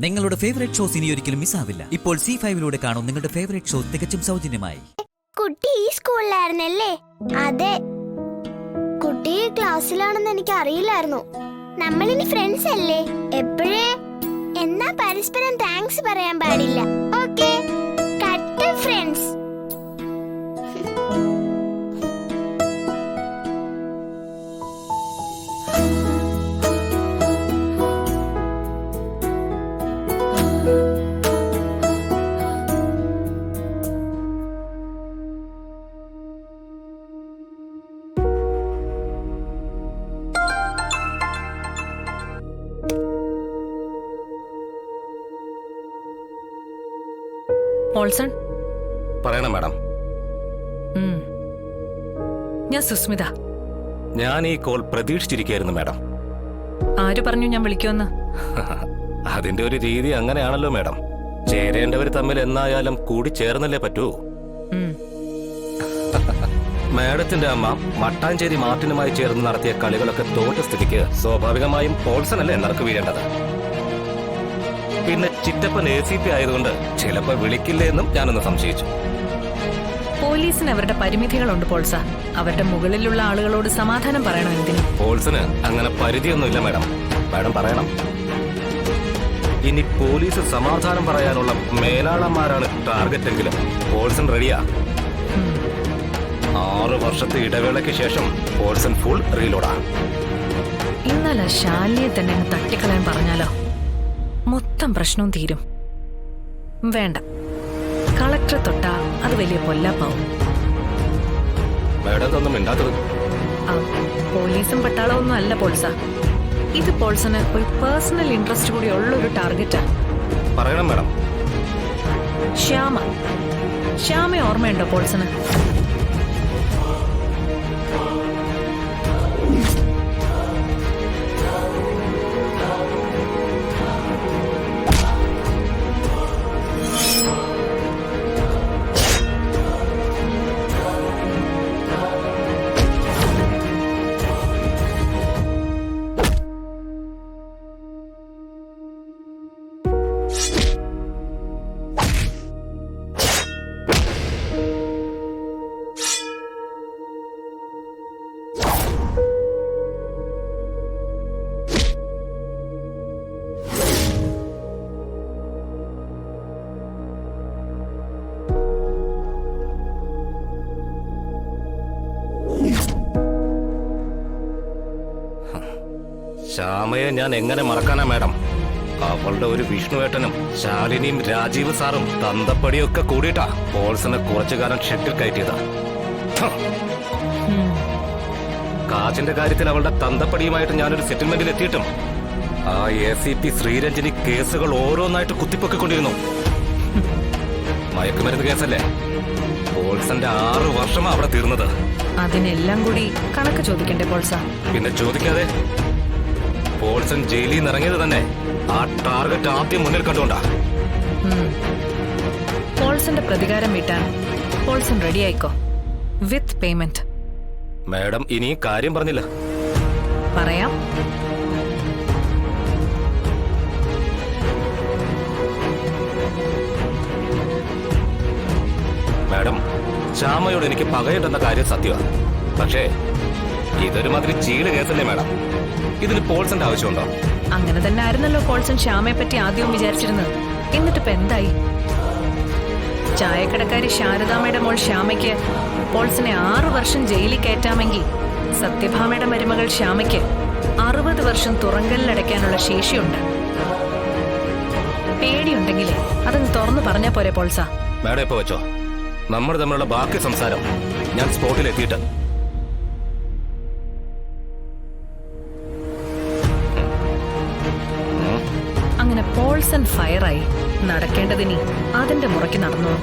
നിങ്ങളുടെ favourite shows ഇനി ഒരിക്കലും മിസ്സാവില്ല. ഇപ്പോൾ C5 കാണും നിങ്ങളുടെ ഫേവറേറ്റ് ഷോ തികച്ചും സൗജന്യമായി. കുട്ടി ഈ സ്കൂളിലായിരുന്നല്ലേ? അതെ, കുട്ടി ക്ലാസ്സിലാണെന്ന് എനിക്ക് അറിയില്ലായിരുന്നു. നമ്മളിനി ഫ്രണ്ട്സ് അല്ലേ? എപ്പോഴേ എന്നാ പരസ്പരം താങ്ക്സ് പറയാൻ പാടില്ല. Okay, cut friends. പോൾസൺ പറയണം മാഡം. ഞാൻ സുസ്മിത. ഞാൻ ഈ കോൾ പ്രതീക്ഷിച്ചിരിക്കുകയായിരുന്നു മാഡം. ആര് പറഞ്ഞു ഞാൻ വിളിക്കുമെന്ന്? അതിന്റെ ഒരു രീതി അങ്ങനെയാണല്ലോ മാഡം. ചേരേണ്ടവർ തമ്മിൽ എന്നായാലും കൂടി ചേർന്നല്ലേ പറ്റൂ. മാഡത്തിന്റെ അമ്മ മട്ടാഞ്ചേരി മാർട്ടിനുമായി ചേർന്ന് നടത്തിയ കളികളൊക്കെ തോറ്റ സ്ഥിതിക്ക് സ്വാഭാവികമായും പോൾസൺ അല്ലേ നറുക്ക് വീഴേണ്ടത്. പിന്നെ ചിറ്റപ്പൻ ACP ആയതുകൊണ്ട് ചിലപ്പോ വിളിക്കില്ലേ എന്നും ഞാനൊന്ന് സംശയിച്ചു. പോലീസിന് അവരുടെ പരിമിതികളുണ്ട് പോൾസ. അവരുടെ മുകളിലുള്ള ആളുകളോട് സമാധാനം പറയണം. എന്തിന്? പോൾസന് അങ്ങനെ പരിധിയൊന്നുമില്ല മാഡം. മാഡം പറയണം. ഇനി പോലീസ് സമാധാനം പറയാനുള്ള മേലാളന്മാരാണ് ടാർഗറ്റ് എങ്കിലും പോൾസൺ റെഡിയാ. 6 വർഷത്തെ ഇടവേളയ്ക്ക് ശേഷം പോൾസൺ ഫുൾ റീലോഡാ. ഇന്നലെ ശാലിയെ തന്നെ അങ്ങ് തട്ടിക്കളയാൻ പറഞ്ഞാലോ മൊത്തം പ്രശ്നവും തീരും. വേണ്ട, കളക്ടറെ തൊട്ടാ അത് വലിയ പൊല്ലാപ്പാവും. മാഡം ഒന്നും മിണ്ടാത്തത്. പോലീസും പട്ടാളവും ഒന്നും അല്ല പോൾസ. ഇത് പോൾസന് ഒരു പേഴ്സണൽ ഇൻട്രസ്റ്റ് കൂടി ഉള്ള ഒരു ടാർഗറ്റാ. പറയണം മാഡം. ശ്യാമയെ ഓർമ്മയുണ്ടോ പോൾസന്? ശ്യാമയെ ഞാൻ എങ്ങനെ മറക്കാനാ മാഡം? അവളുടെ ഒരു വിഷ്ണുവേട്ടനും ശാലിനിയും രാജീവ് സാറും തന്തപ്പടിയൊക്കെ കൂടിയിട്ടാ പോൾസനെ കുറച്ചു കാലം ഷെഡിൽ കയറ്റിയതാ. കാശിന്റെ കാര്യത്തിൽ അവളുടെ തന്തപ്പടിയുമായിട്ട് ഞാനൊരു സെറ്റിൽമെന്റിൽ എത്തിയിട്ടും ആ ACP ശ്രീരഞ്ജിനി കേസുകൾ ഓരോന്നായിട്ട് കുത്തിപ്പൊക്കിക്കൊണ്ടിരുന്നു. മയക്കുമരുന്ന് കേസല്ലേ? പോൾസന്റെ 6 വർഷമാ അവിടെ തീർന്നത്. അതിനെല്ലാം കൂടി കണക്ക് ചോദിക്കണ്ടേ പോൾസ? പിന്നെ ചോദിക്കാതെ. പോൾസൺ ജയിലിൽ നിന്ന് ഇറങ്ങിയത് തന്നെ ആ ടാർഗറ്റ് ആദ്യം മുന്നിൽ കണ്ടുകൊണ്ടാ. പോൾസന്റെ പ്രതികാരം വീട്ടാൻ പോൾസൺ റെഡി ആയിക്കോ, വിത്ത് പേയ്മെന്റ്. മാഡം ഇനി കാര്യം പറഞ്ഞില്ല. പറയാം. മാഡം, ശ്യാമയോട് എനിക്ക് പകയുണ്ടെന്ന കാര്യം സത്യമാണ്. പക്ഷേ ഇതൊരു മാതിരി ചീള് കേസല്ലേ മാഡം? ഇതിന് പോൾസന്റെ ആവശ്യമുണ്ടോ? അങ്ങനെ തന്നെ ആയിരുന്നല്ലോ പോൾസൺ ശ്യാമയെ പറ്റി ആദ്യവും വിചാരിച്ചിരുന്നത്. എന്നിട്ടിപ്പോ എന്തായി? ചായക്കടക്കാരി ശാരദാമ്മയുടെ മോൾ ശ്യാമയ്ക്ക് പോൾസനെ 6 വർഷം ജയിലിൽ കയറ്റാമെങ്കിൽ സത്യഭാമയുടെ മരുമകൾ ശ്യാമയ്ക്ക് 60 വർഷം തുറങ്കലിലടയ്ക്കാനുള്ള ശേഷിയുണ്ട്. പേടിയുണ്ടെങ്കിലേ അതങ്ങ് തുറന്നു പറഞ്ഞാ പോരെ പോൾസ? മാഡം ഇപ്പൊ വെച്ചോ. നമ്മൾ തമ്മിലുള്ള ബാക്കി സംസാരം ഞാൻ സ്പോട്ടിൽ എത്തിയിട്ട്. അങ്ങനെ പോൾസൺ ഫയറായി നടക്കേണ്ടതിനി അതിന്റെ മുറയ്ക്ക് നടന്നു.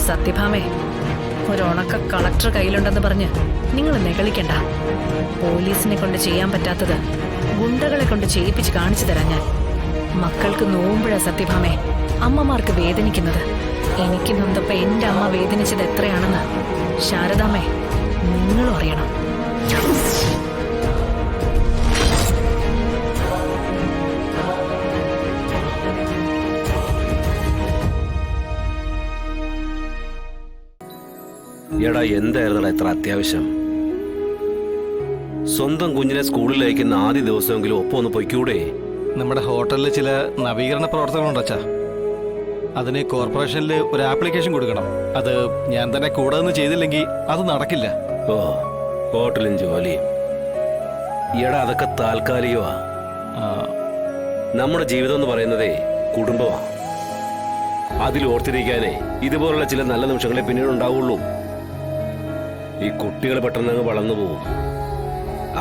സത്യഭാമേ, ഒരു ഉണക്ക കളക്ടർ കയ്യിലുണ്ടെന്ന് പറഞ്ഞ് നിങ്ങൾ നെകളിക്കണ്ട. പോലീസിനെ കൊണ്ട് ചെയ്യാൻ പറ്റാത്തത് ഗുണ്ടകളെ കൊണ്ട് ചെയ്യിപ്പിച്ച് കാണിച്ചു തരാം ഞാൻ. മക്കൾക്ക് നോവുമ്പോഴാ സത്യഭാമേ അമ്മമാർക്ക് വേദനിക്കുന്നത്. എനിക്ക് നൊന്തപ്പോ എന്റെ അമ്മ വേദനിച്ചത് എത്രയാണെന്ന് ശാരദാമ്മേ നിങ്ങളും അറിയണം. എടാ എന്തായിരുന്നടാ ഇത്ര അത്യാവശ്യം? സ്വന്തം കുഞ്ഞിനെ സ്കൂളിൽ അയക്കുന്ന ആദ്യ ദിവസമെങ്കിലും ഒപ്പം ഒന്ന് പൊയ്ക്കൂടെ? നമ്മുടെ ഹോട്ടലിൽ ചില നവീകരണ പ്രവർത്തനങ്ങളുണ്ട് അച്ഛാ. അതിന് കോർപ്പറേഷനിൽ ഒരു ആപ്ലിക്കേഷൻ കൊടുക്കണം. അത് ഞാൻ തന്നെ കൂടെ നിന്ന് ചെയ്തില്ലെങ്കിൽ അത് നടക്കില്ല. ഓ, ഹോട്ടലും ജോലിയും. എടാ അതൊക്കെ താൽക്കാലികമാ. നമ്മുടെ ജീവിതം എന്ന് പറയുന്നതേ കുടുംബമാണ്. അതിൽ ഓർത്തിരിക്കാനേ ഇതുപോലുള്ള ചില നല്ല നിമിഷങ്ങളെ പിന്നീട് ഉണ്ടാവുള്ളൂ. ഈ കുട്ടികൾ പെട്ടെന്ന് അങ്ങ് വളർന്നു പോകും.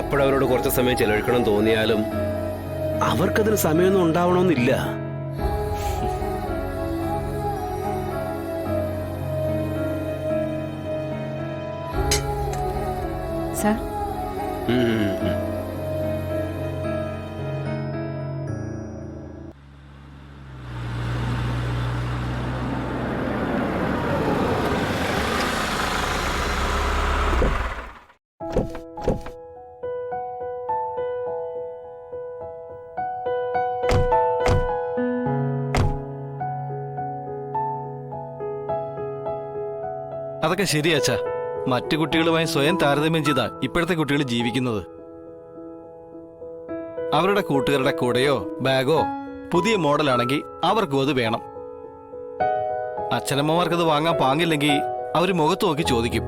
അപ്പോഴവരോട് കുറച്ച് സമയം ചെലവഴിക്കണം തോന്നിയാലും അവർക്കതിന് സമയമൊന്നും ഉണ്ടാവണമെന്നില്ല. സാർ, അതൊക്കെ ശരിയാ അച്ഛാ. മറ്റു കുട്ടികളുമായി സ്വയം താരതമ്യം ചെയ്താ ഇപ്പോഴത്തെ കുട്ടികൾ ജീവിക്കുന്നത്. അവരുടെ കൂട്ടുകാരുടെ കൂടെയോ ബാഗോ പുതിയ മോഡലാണെങ്കിൽ അവർക്കും അത് വേണം. അച്ഛനമ്മമാർക്കത് വാങ്ങാൻ പാങ്ങില്ലെങ്കിൽ അവർ മുഖത്ത് നോക്കി ചോദിക്കും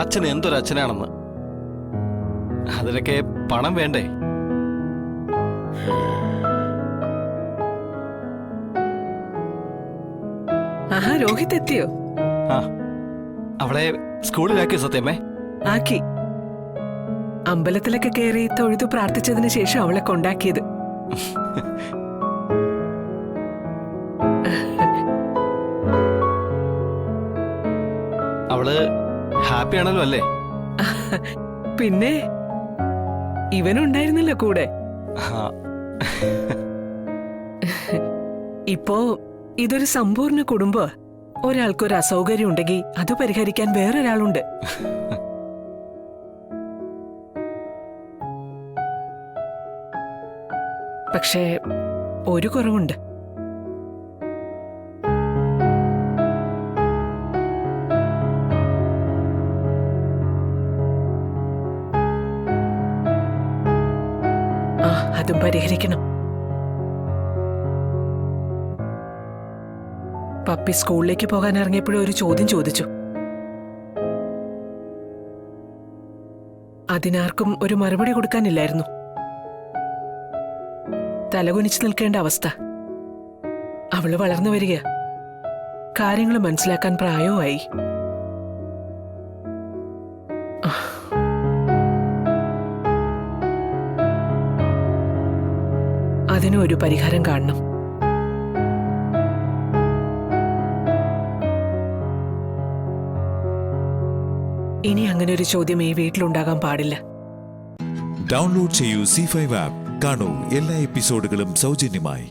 അച്ഛൻ എന്തൊരച്ഛനാണെന്ന്. അതിനൊക്കെ പണം വേണ്ടേ? ആഹാ, രോഹിത് എത്തിയോ? ആ, അവളെ സ്കൂളിലാക്കിയോ സത്യമേ? ആക്കി. അമ്പലത്തിലൊക്കെ കയറി തൊഴുതു പ്രാർത്ഥിച്ചതിന് ശേഷം അവളെ കൊണ്ടാക്കിയത്. അവള് ഹാപ്പി ആണല്ലോ അല്ലേ? പിന്നെ ഇവനുണ്ടായിരുന്നല്ലോ കൂടെ. ആ, ഇപ്പോ ഇതൊരു സമ്പൂർണ്ണ കുടുംബം. ഒരാൾക്കൊരു അസൗകര്യം ഉണ്ടെങ്കിൽ അത് പരിഹരിക്കാൻ വേറൊരാളുണ്ട്. പക്ഷേ ഒരു കുറവുണ്ട്. അതും പരിഹരിക്കണം. പപ്പി സ്കൂളിലേക്ക് പോകാൻ ഇറങ്ങിയപ്പോഴും ഒരു ചോദ്യം ചോദിച്ചു. അതിനാർക്കും ഒരു മറുപടി കൊടുക്കാനില്ലായിരുന്നു. തലകുനിച്ചു നിൽക്കേണ്ട അവസ്ഥ. അവള് വളർന്നു വരിക, കാര്യങ്ങൾ മനസ്സിലാക്കാൻ പ്രായവുമായി. അതിനും ഒരു പരിഹാരം കാണണം. ഇനി അങ്ങനെ ഒരു ചോദ്യം ഈ വീട്ടിലുണ്ടാകാൻ പാടില്ല. ഡൗൺലോഡ് ചെയ്യൂ C5 ആപ്പ്. കാണൂ എല്ലാ എപ്പിസോഡുകളും സൗജന്യമായി.